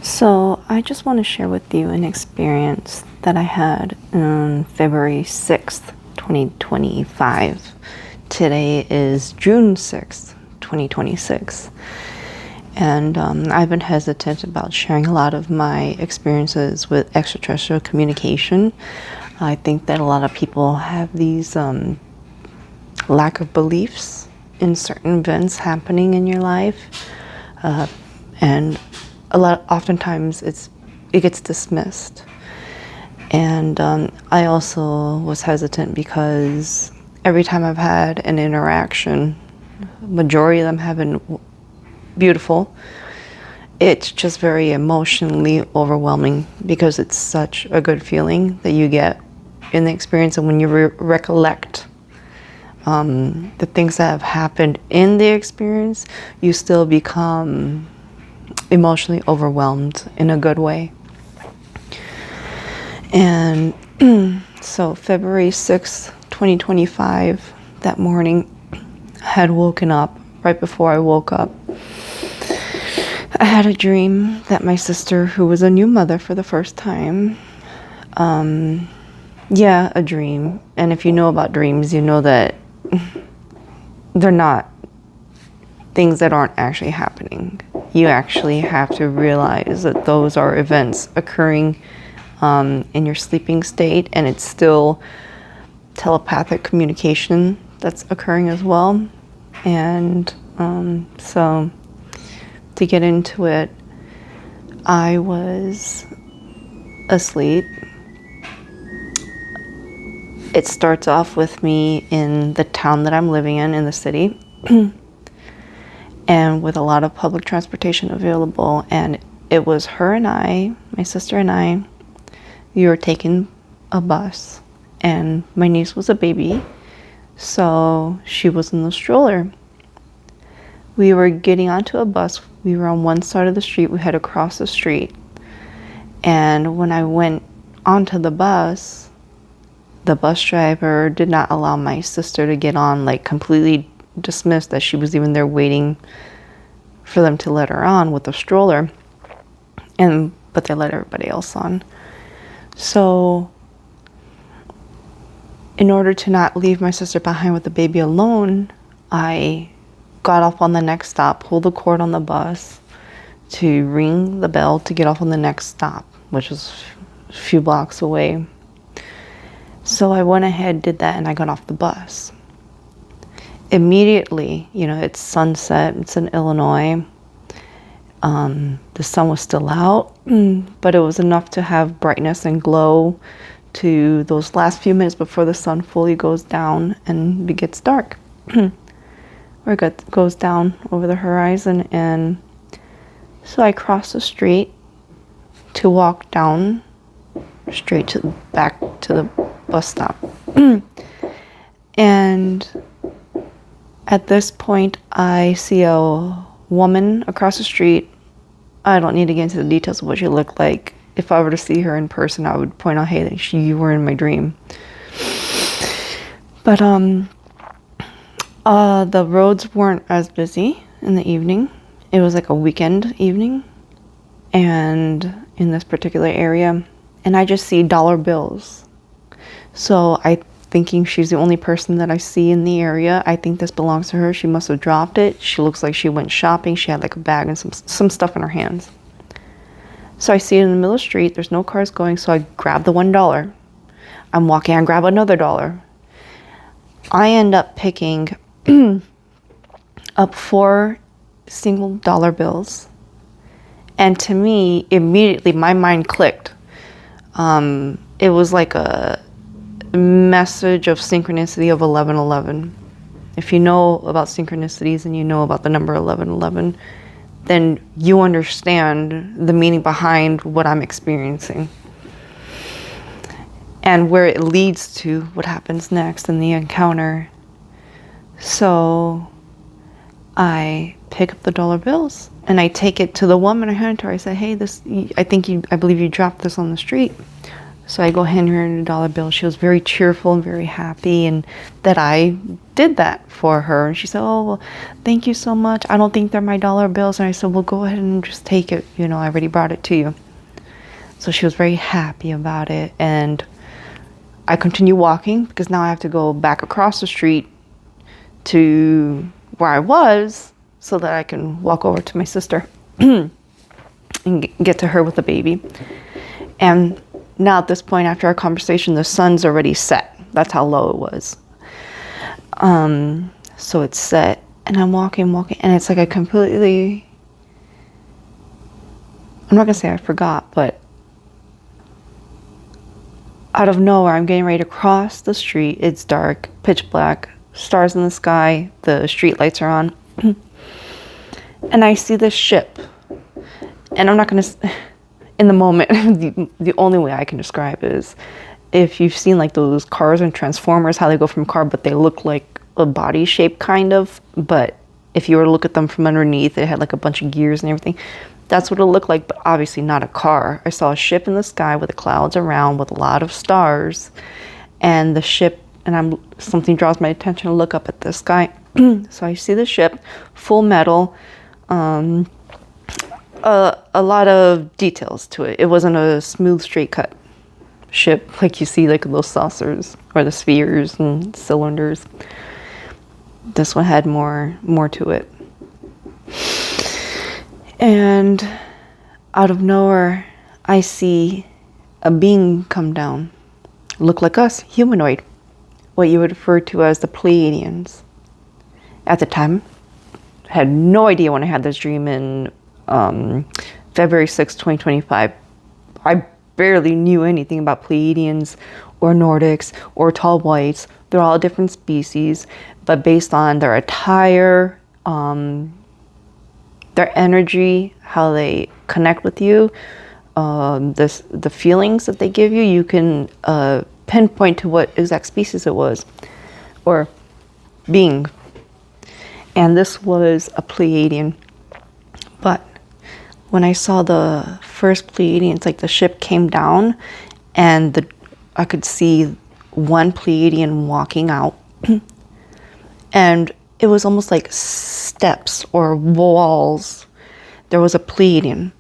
So, I just want to share with you an experience that I had on February 6th, 2025. Today is June 6th, 2026. And I've been hesitant about sharing a lot of my experiences with extraterrestrial communication. I think that a lot of people have these lack of beliefs in certain events happening in your life. And oftentimes it gets dismissed. And I also was hesitant because every time I've had an interaction, majority of them have been beautiful. It's just very emotionally overwhelming because it's such a good feeling that you get in the experience. And when you recollect the things that have happened in the experience, you still become emotionally overwhelmed in a good way. And so February 6th, 2025, that morning, I had woken up. Right before I woke up, I had a dream that my sister, who was a new mother for the first time, a dream. And if you know about dreams, you know that they're not things that aren't actually happening. You actually have to realize that those are events occurring in your sleeping state, and it's still telepathic communication that's occurring as well. And so to get into it, I was asleep. It starts off with me in the town that I'm living in the city. And with a lot of public transportation available. And it was her and I, my sister and I, we were taking a bus. And my niece was a baby, so she was in the stroller. We were getting onto a bus. We were on one side of the street. We had to cross the street. And when I went onto the bus driver did not allow my sister to get on, like completely dismissed that she was even there waiting for them to let her on with the stroller, but they let everybody else on. So in order to not leave my sister behind with the baby alone, I got off on the next stop, pulled the cord on the bus to ring the bell to get off on the next stop, which was a few blocks away. So I went ahead, did that, and I got off the bus. Immediately, it's sunset, it's in Illinois. The sun was still out, but it was enough to have brightness and glow to those last few minutes before the sun fully goes down and it gets dark. Or it goes down over the horizon. And so I crossed the street to walk down straight back to the bus stop. And at this point, I see a woman across the street. I don't need to get into the details of what she looked like. If I were to see her in person, I would point out, hey, you were in my dream. But the roads weren't as busy in the evening. It was like a weekend evening, and in this particular area, and I just see dollar bills. So thinking she's the only person that I see in the area. I think this belongs to her. She must have dropped it. She looks like she went shopping. She had like a bag and some stuff in her hands. So I see it in the middle of the street. There's no cars going, so I grab the $1. I'm walking, I grab another $1. I end up picking up 4 single dollar bills. And to me, immediately my mind clicked. It was like a message of synchronicity of 1111. If you know about synchronicities and you know about the number 1111, then you understand the meaning behind what I'm experiencing and where it leads to what happens next in the encounter. So I pick up the dollar bills and I take it to the woman. I hand it to her. I say, hey, I believe you dropped this on the street. So I go hand her a dollar bill. She was very cheerful and very happy, and that I did that for her. And she said, oh, well, thank you so much. I don't think they're my dollar bills. And I said, well, go ahead and just take it. You know, I already brought it to you. So she was very happy about it. And I continue walking because now I have to go back across the street to where I was so that I can walk over to my sister and get to her with the baby. And now at this point, after our conversation, the sun's already set. That's how low it was. So it's set, and I'm walking, and it's like I completely, I'm not gonna say I forgot, but out of nowhere, I'm getting ready to cross the street. It's dark, pitch black, stars in the sky, the street lights are on, and I see this ship. And I'm not gonna, in the moment, the only way I can describe is if you've seen like those cars and Transformers, how they go from car, but they look like a body shape kind of, but if you were to look at them from underneath, it had like a bunch of gears and everything. That's what it looked like, but obviously not a car. I saw a ship in the sky with the clouds around with a lot of stars, and the ship, and something draws my attention to look up at the sky. So I see the ship, full metal, a lot of details to it. It wasn't a smooth, straight cut ship like you see like those saucers or the spheres and cylinders. This one had more to it. And out of nowhere, I see a being come down, look like us, humanoid, what you would refer to as the Pleiadians. At the time, I had no idea when I had this dream in February 6, 2025. I barely knew anything about Pleiadians or Nordics or tall whites. They're all different species, but based on their attire, their energy, how they connect with you, the feelings that they give you, you can pinpoint to what exact species it was or being. And this was a Pleiadian. But when I saw the first Pleiadian, it's like the ship came down and I could see one Pleiadian walking out. And it was almost like steps or walls. There was a Pleiadian.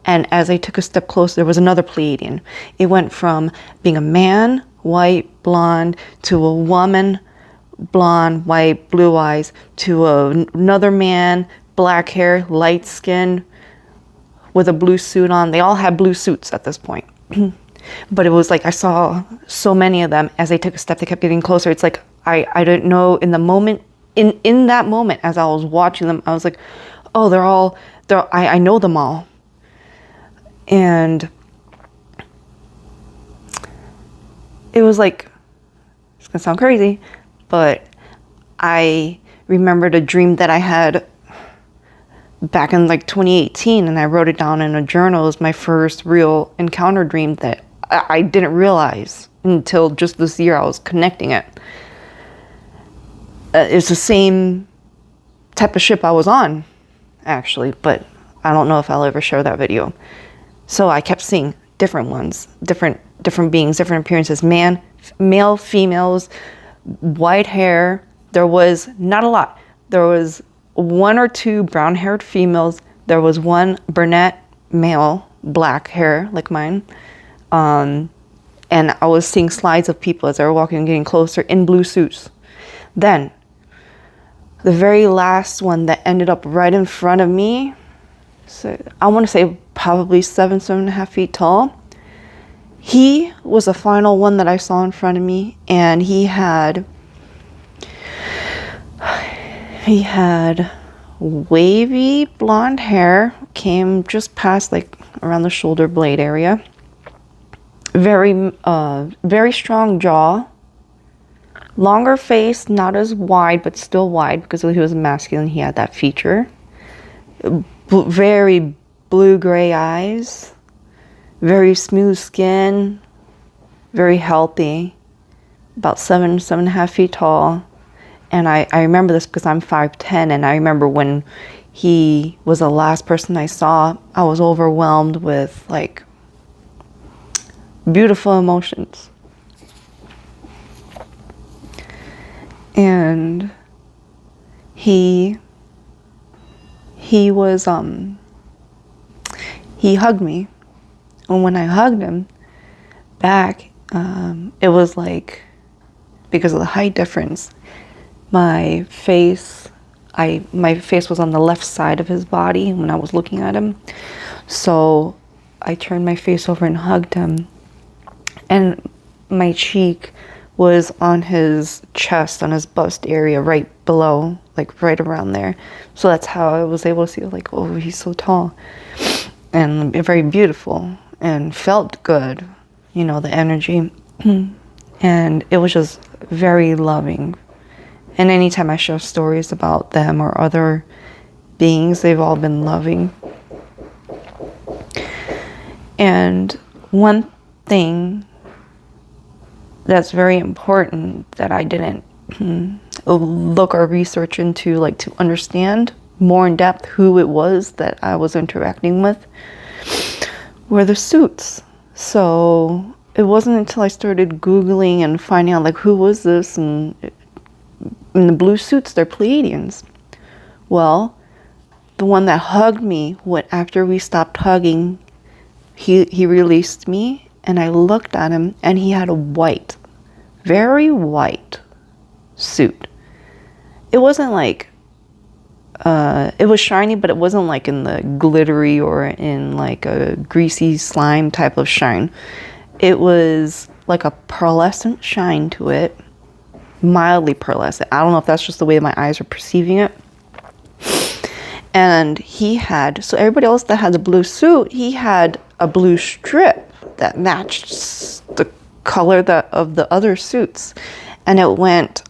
And as I took a step closer, there was another Pleiadian. It went from being a man, white, blonde, to a woman, blonde, white, blue eyes, to another man, black hair, light skin, with a blue suit on. They all had blue suits at this point. But it was like I saw so many of them. As I took a step, they kept getting closer. It's like I didn't know in the moment, in that moment as I was watching them, I was like, oh, I know them all. And it was like, it's gonna sound crazy, but I remembered a dream that I had back in like 2018, and I wrote it down in a journal. It was my first real encounter dream that I didn't realize until just this year I was connecting it. It's the same type of ship I was on, actually, but I don't know if I'll ever share that video. So I kept seeing different ones, different beings, different appearances, male, females, white hair. There was not a lot. There was one or two brown-haired females. There was one brunette male, black hair like mine. And I was seeing slides of people as they were walking and getting closer in blue suits. Then, the very last one that ended up right in front of me, so I want to say probably 7.5 feet tall. He was the final one that I saw in front of me, and he had wavy blonde hair, came just past like around the shoulder blade area. Very strong jaw. Longer face, not as wide, but still wide because he was masculine. He had that feature. Very blue-gray eyes. Very smooth skin. Very healthy. About 7.5 feet tall. And I remember this because I'm 5'10", and I remember when he was the last person I saw, I was overwhelmed with like beautiful emotions. And he was he hugged me, and when I hugged him back, it was like, because of the height difference, my face was on the left side of his body when I was looking at him. So I turned my face over and hugged him, and my cheek was on his chest, on his bust area, right below, like right around there. So that's how I was able to see, like, oh, he's so tall and very beautiful, and felt good, you know, the energy. And it was just very loving. And anytime I share stories about them or other beings, they've all been loving. And one thing that's very important that I didn't look or research into, like to understand more in depth who it was that I was interacting with, were the suits. So it wasn't until I started Googling and finding out, like, who was this, and in the blue suits, they're Pleiadians. Well, the one that hugged me, after we stopped hugging, he released me, and I looked at him, and he had a white, very white suit. It wasn't like, it was shiny, but it wasn't like in the glittery or in like a greasy slime type of shine. It was like a pearlescent shine to it, mildly pearlescent. I don't know if that's just the way my eyes are perceiving it. And he had, so everybody else that had the blue suit, he had a blue strip that matched the color of the other suits. And it went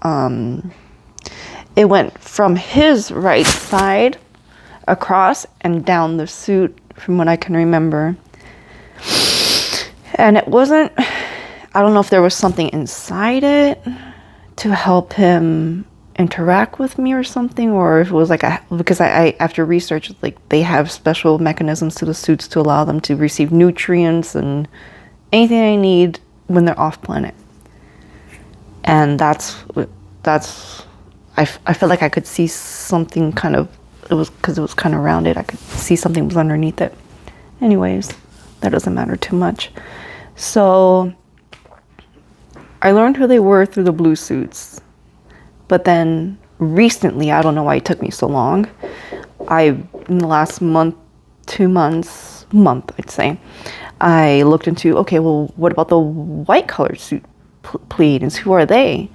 from his right side across and down the suit, from what I can remember. And it wasn't, I don't know if there was something inside it to help him interact with me or something, or if it was like because I after research, like, they have special mechanisms to the suits to allow them to receive nutrients and anything they need when they're off planet. And that's I felt like I could see something kind of, it was because it was kind of rounded, I could see something was underneath it. Anyways, that doesn't matter too much. So I learned who they were through the blue suits. But then recently, I don't know why it took me so long, in the last month, 2 months, I'd say, I looked into, okay, well, what about the white colored suit Pleiadians? Who are they?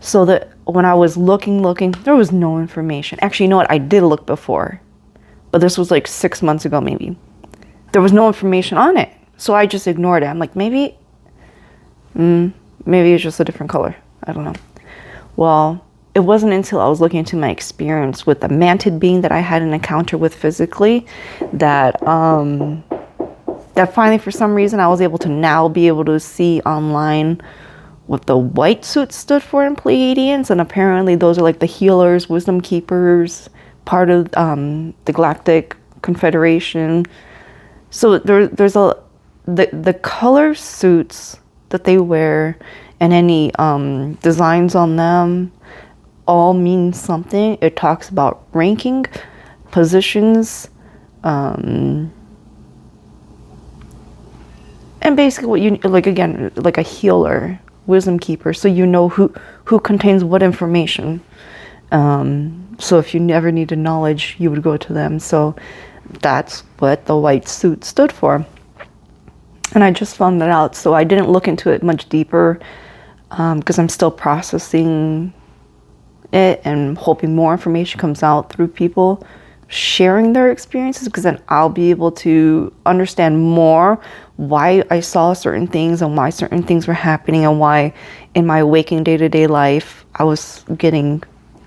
So that when I was looking, there was no information. Actually, you know what? I did look before, but this was like 6 months ago, maybe. There was no information on it. So I just ignored it. I'm like, maybe it's just a different color. I don't know. Well, it wasn't until I was looking into my experience with the mantid being that I had an encounter with physically that finally, for some reason, I was able to now be able to see online what the white suit stood for in Pleiadians. And apparently those are like the healers, wisdom keepers, part of the Galactic Confederation. So there's the color suits that they wear and any designs on them all mean something. It talks about ranking, positions, and basically what you, like, again, like a healer, wisdom keeper, so you know who contains what information. So if you never needed knowledge, you would go to them. So that's what the white suit stood for. And I just found that out, so I didn't look into it much deeper, because I'm still processing it and hoping more information comes out through people sharing their experiences, because then I'll be able to understand more why I saw certain things and why certain things were happening, and why in my waking day-to-day life I was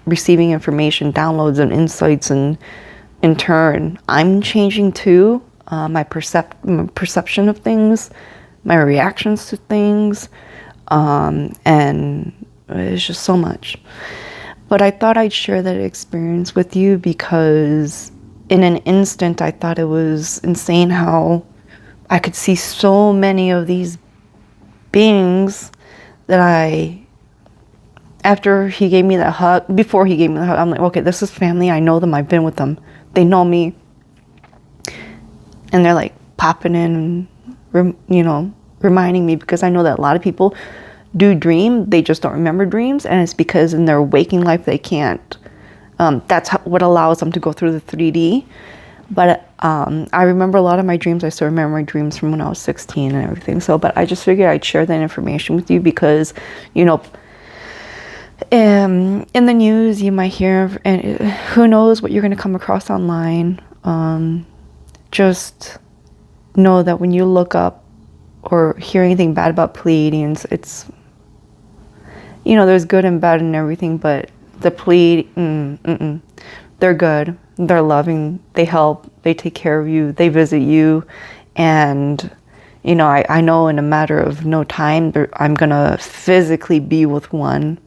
receiving information, downloads and insights, and in turn I'm changing too, my perception of things, my reactions to things, and it's just so much. But I thought I'd share that experience with you because in an instant I thought it was insane how I could see so many of these beings that I after he gave me that hug, before he gave me the hug, I'm like, okay, this is family. I know them. I've been with them. They know me. And they're like popping in and, you know, reminding me, because I know that a lot of people do dream. They just don't remember dreams. And it's because in their waking life, they can't. That's what allows them to go through the 3D. But I remember a lot of my dreams. I still remember my dreams from when I was 16 and everything. So, but I just figured I'd share that information with you because, you know, in the news you might hear, and who knows what you're going to come across online. Just know that when you look up or hear anything bad about Pleiadians, it's, you know, there's good and bad and everything, but the they're good, they're loving, they help, they take care of you, they visit you, and you know, I know in a matter of no time I'm gonna physically be with one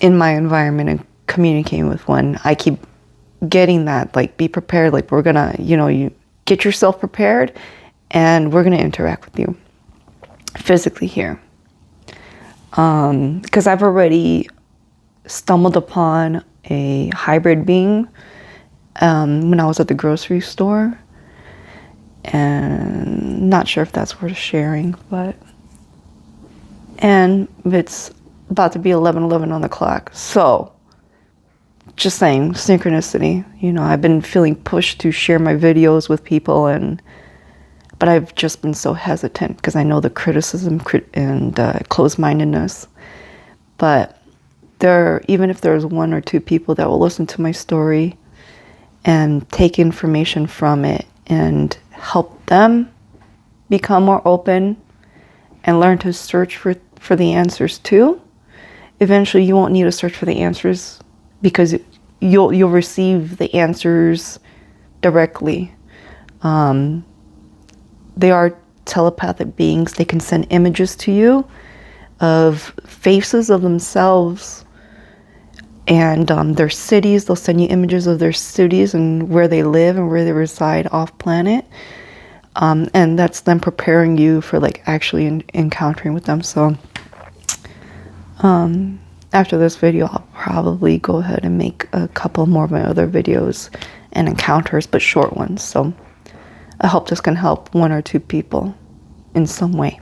in my environment and communicating with one. I keep getting that, like, be prepared, like, we're gonna, you know, you get yourself prepared and we're gonna interact with you physically here. Because I've already stumbled upon a hybrid being when I was at the grocery store, and not sure if that's worth sharing, but, and it's about to be 11:11 on the clock, so just saying, synchronicity. You know, I've been feeling pushed to share my videos with people, but I've just been so hesitant because I know the criticism and closed-mindedness. But even if there's one or two people that will listen to my story and take information from it and help them become more open and learn to search for the answers too, eventually you won't need to search for the answers, because you'll receive the answers directly. They are telepathic beings. They can send images to you of faces of themselves and their cities. They'll send you images of their cities and where they live and where they reside off planet. And that's them preparing you for, like, actually encountering with them. So after this video, I'll probably go ahead and make a couple more of my other videos and encounters, but short ones. So I hope this can help one or two people in some way.